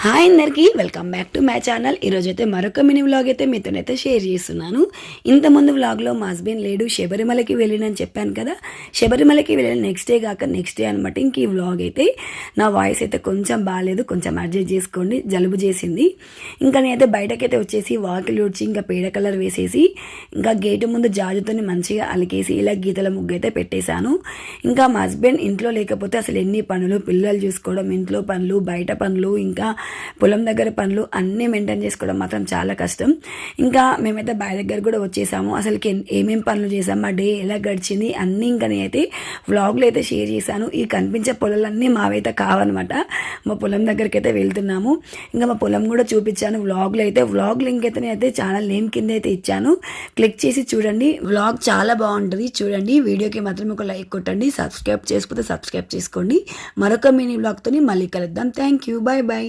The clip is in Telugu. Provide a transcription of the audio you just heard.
హాయ్ అందరికీ welcome back to my channel. ఈరోజైతే మరొక మినీ వ్లాగ్ అయితే మీతోనైతే షేర్ చేస్తున్నాను. ఇంతకుముందు వ్లాగ్లో మా హస్బెండ్ లేడు, శబరిమలకి వెళ్ళినని చెప్పాను కదా. శబరిమలకి వెళ్ళిన నెక్స్ట్ డే కాక నెక్స్ట్ డే అనమాట. ఇంక ఈ వ్లాగ్ అయితే నా వాయిస్ అయితే కొంచెం బాగాలేదు, కొంచెం అడ్జస్ట్ చేసుకోండి, జలుబు చేసింది. ఇంకా నేనైతే బయటకైతే వచ్చేసి వాకిలి ఊడ్చి ఇంకా పేడ కలర్ వేసేసి ఇంకా గేటు ముందు జాజుతోని మంచిగా అలికేసి ఇలా గీతల ముగ్గు అయితే పెట్టేశాను. ఇంకా మా హస్బెండ్ ఇంట్లో లేకపోతే అసలు ఎన్ని పనులు, పిల్లలు చూసుకోవడం, ఇంట్లో పనులు, బయట పనులు, ఇంకా పొలం దగ్గర పనులు అన్నీ మెయింటైన్ చేసుకోవడం మాత్రం చాలా కష్టం. ఇంకా మేమైతే బావి దగ్గర కూడా వచ్చేసాము. అసలుకి ఏమేం పనులు చేసాం, మా డే ఎలా గడిచింది అన్నీ ఇంకా నేనైతే వ్లాగ్లో అయితే షేర్ చేశాను. ఈ కనిపించే పొలాలన్నీ మావైతే కావన్నమాట. మా పొలం దగ్గరికి అయితే వెళ్తున్నాము. ఇంకా మా పొలం కూడా చూపించాను వ్లాగ్లో అయితే. వ్లాగ్ లింక్ అయితే నేనైతే ఛానల్ నేమ్ కింద అయితే ఇచ్చాను, క్లిక్ చేసి చూడండి. వ్లాగ్ చాలా బాగుంటుంది చూడండి. వీడియోకి మాత్రం ఒక లైక్ కొట్టండి, సబ్స్క్రైబ్ చేసుకుంటే సబ్స్క్రైబ్ చేసుకోండి. మరొక మినీ వ్లాగ్తో మళ్ళీ కలుద్దాం. Thank you, bye bye.